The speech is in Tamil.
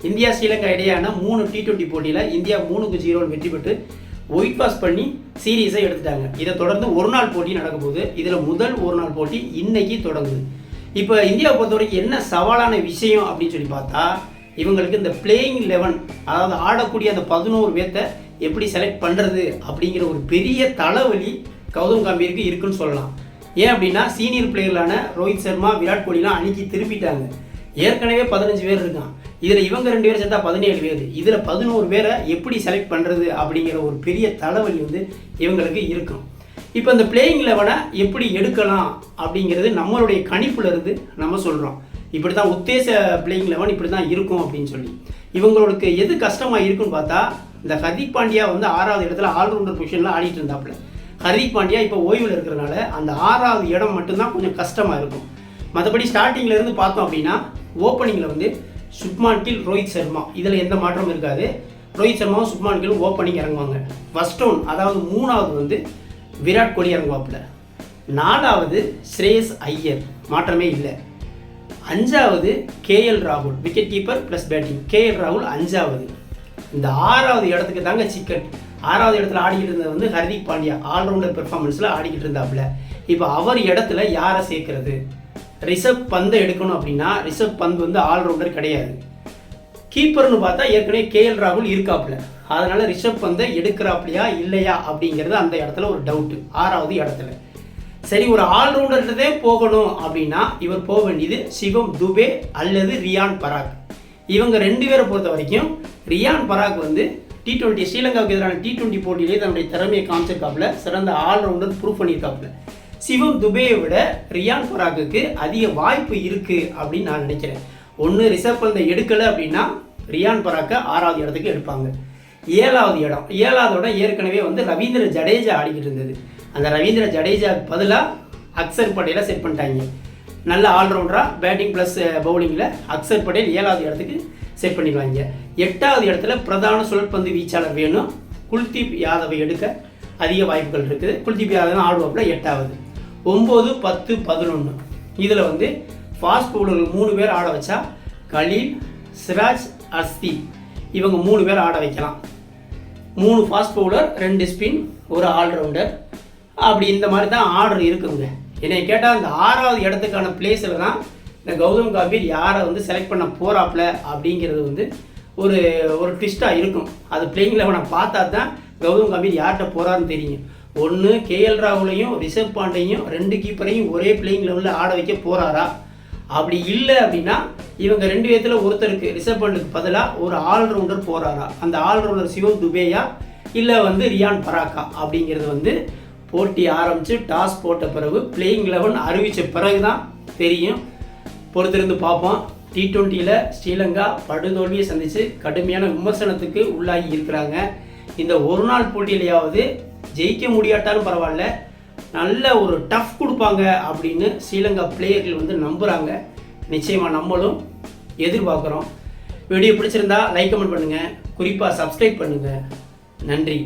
இந்தியா ஸ்ரீலங்கா இடையான 3 T20 போட்டியில் இந்தியா 3-0 வெற்றி பெற்று ஒயிட் வாஷ் பண்ணி சீரீஸை எடுத்துட்டாங்க. இதை தொடர்ந்து ஒரு நாள் போட்டி நடக்க போகுது. இதில் முதல் ஒரு நாள் போட்டி இன்னைக்கு தொடங்குது. இப்போ இந்தியாவை பொறுத்த வரைக்கும் என்ன சவாலான விஷயம் அப்படின்னு சொல்லி பார்த்தா, இவங்களுக்கு இந்த பிளேயிங் 11, அதாவது ஆடக்கூடிய அந்த 11 பேர்த்தை எப்படி செலக்ட் பண்ணுறது அப்படிங்கிற ஒரு பெரிய தலைவலி கௌதம் கம்பீருக்கு இருக்குன்னு சொல்லலாம். ஏன் அப்படின்னா சீனியர் பிளேயர்களான ரோஹித் சர்மா, விராட் கோலிலாம் அன்னைக்கு திருப்பிட்டாங்க. ஏற்கனவே 15 பேர் இருக்கான். இதில் இவங்க 2 பேர் சேர்த்தா 17 பேர். இதில் 11 பேரை எப்படி செலக்ட் பண்ணுறது அப்படிங்கிற ஒரு பெரிய தலைவலி இவங்களுக்கு இருக்கும். இப்போ இந்த பிளேயிங் 11 எப்படி எடுக்கலாம் அப்படிங்கிறது நம்மளுடைய கணிப்புல இருந்து நம்ம சொல்கிறோம். இப்படி தான் உத்தேச பிளேயிங் 11 இப்படி தான் இருக்கும் அப்படின்னு சொல்லி. இவங்களுக்கு எது கஷ்டமாக இருக்குன்னு பார்த்தா, இந்த ஹர்திக் பாண்டியா 6வது இடத்துல ஆல்ரவுண்டர் பொசிஷனில் ஆடிட்டு இருந்தாப்புல. ஹர்திக் பாண்டியா இப்போ ஓய்வில் இருக்கிறனால அந்த 6வது இடம் மட்டும்தான் கொஞ்சம் கஷ்டமாக இருக்கும். மற்றபடி ஸ்டார்டிங்கில் இருந்து பார்த்தோம் அப்படின்னா ஓப்பனிங்கில் சுப்மான் கில், ரோஹித் சர்மா, இதில் எந்த மாற்றமும் இருக்காது. ரோஹித் சர்மாவும் சுப்மான் கிலும் ஓப்பனிங் இறங்குவாங்க. ஃபர்ஸ்ட் ஒன், அதாவது 3வது விராட் கோலி இறங்குவாப்புல. 4வது ஸ்ரேயஸ் ஐயர், மாற்றமே இல்லை. 5வது KL ராகுல், wicket keeper plus batting. KL ராகுல் 5வது. இந்த 6வது இடத்துக்கு தாங்க சிக்கன். 6வது இடத்துல ஆடிக்கிட்டு இருந்தது ஹர்திக் பாண்டியா, ஆல்ரவுண்டர் பெர்ஃபார்மன்ஸில் ஆடிக்கிட்டு இருந்தாப்புல. இப்போ அவர் இடத்துல யாரை சேர்க்கறது? ரிஷப் பந்தை எடுக்கணும் அப்படின்னா ரிஷப் பந்த் ஆல்ரவுண்டர் கிடையாது. கீப்பர்னு பார்த்தா ஏற்கனவே KL ராகுல் இருக்காப்புல. அதனால ரிஷப் பந்தை எடுக்கிறாப்லையா இல்லையா அப்படிங்கிறது அந்த இடத்துல ஒரு டவுட்டு. 6வது இடத்துல சரி, ஒரு ஆல்ரவுண்டர்கிட்டதே போகணும் அப்படின்னா இவர் போக வேண்டியது சிவம் துபே அல்லது ரியான் பராக். இவங்க 2 பேரை பொறுத்த வரைக்கும் ரியான் பராக் T20 ஸ்ரீலங்காவுக்கு எதிரான T20 போட்டியிலே தன்னுடைய திறமையை காமிச்சிருக்காப்புல, சிறந்த ஆல்ரவுண்டர் ப்ரூவ் பண்ணியிருக்காப்புல. சிவம் துபேயை விட ரியான் பராக்குக்கு அதிக வாய்ப்பு இருக்குது அப்படின்னு நான் நினைக்கிறேன். ஒன்று ரிஷப் பந்தை எடுக்கலை அப்படின்னா ரியான் பராக்கை 6வது இடத்துக்கு எடுப்பாங்க. 7வது இடம் ஏற்கனவே ரவீந்திர ஜடேஜா ஆடிக்கிட்டு இருந்தது. அந்த ரவீந்திர ஜடேஜாவுக்கு பதிலாக அக்சர் பட்டேலை செட் பண்ணிட்டாங்க. நல்ல ஆல்ரவுண்டராக பேட்டிங் ப்ளஸ் பவுலிங்கில் அக்சர் பட்டேல் 7வது இடத்துக்கு செட் பண்ணிடுவாங்க. 8வது இடத்துல பிரதான சுழற்பந்து வீச்சாளர் வேணும். குல்தீப் யாதவை எடுக்க அதிக வாய்ப்புகள் இருக்குது. குல்தீப் யாதவ் ஆடுவாப்புல 8வது. 9, 10, 11 இதில் ஃபாஸ்ட் பவுலர்கள் 3 பேர் ஆட வச்சா கலீல், சிராஜ், அஸ்தி இவங்க 3 பேர் ஆட வைக்கலாம். 3 ஃபாஸ்ட் பவுலர், 2 ஸ்பின், ஒரு ஆல்ரவுண்டர், அப்படி இந்த மாதிரி தான் ஆர்டர் இருக்குங்க. என்னை கேட்டால் இந்த 6வது இடத்துக்கான பிளேஸில் தான் இந்த கௌதம் கம்பீர் யாரை செலக்ட் பண்ண போகிறாப்புல அப்படிங்கிறது ஒரு ஒரு ட்விஸ்ட்டாக இருக்கும். அது பிளேயிங் 11 பார்த்தா தான் கௌதம் கம்பீர் யார்கிட்ட போகிறாருன்னு தெரியும். ஒன்று KL ராகுலையும் ரிஷப் பாண்டையும் 2 கீப்பரையும் ஒரே பிளேயிங் 11 ஆட வைக்க போகிறாரா? அப்படி இல்லை அப்படின்னா இவங்க 2 பேர்த்தில் ஒருத்தருக்கு ரிஷப் பண்டுக்கு பதிலாக ஒரு ஆல்ரவுண்டர் போகிறாரா? அந்த ஆல்ரவுண்டர் சிவம் துபேயா இல்லை ரியான் பராக்கா அப்படிங்கிறது போட்டி ஆரம்பித்து டாஸ் போட்ட பிறகு பிளேயிங் 11 அறிவித்த பிறகு தான் தெரியும். பொறுத்திருந்து பார்ப்போம். T20யில் ஸ்ரீலங்கா படுதோல்வியை சந்தித்து கடுமையான விமர்சனத்துக்கு உள்ளாகி இருக்கிறாங்க. இந்த ஒரு நாள் போட்டியிலையாவது ஜெயிக்க முடியாட்டாலும் பரவாயில்ல, நல்ல ஒரு டஃப் கொடுப்பாங்க அப்படின்னு ஸ்ரீலங்கா பிளேயர்கள் நம்புகிறாங்க. நிச்சயமாக நம்மளும் எதிர்பார்க்குறோம். வீடியோ பிடிச்சிருந்தா லைக், கமெண்ட் பண்ணுங்கள். குறிப்பாக சப்ஸ்கிரைப் பண்ணுங்கள். நன்றி.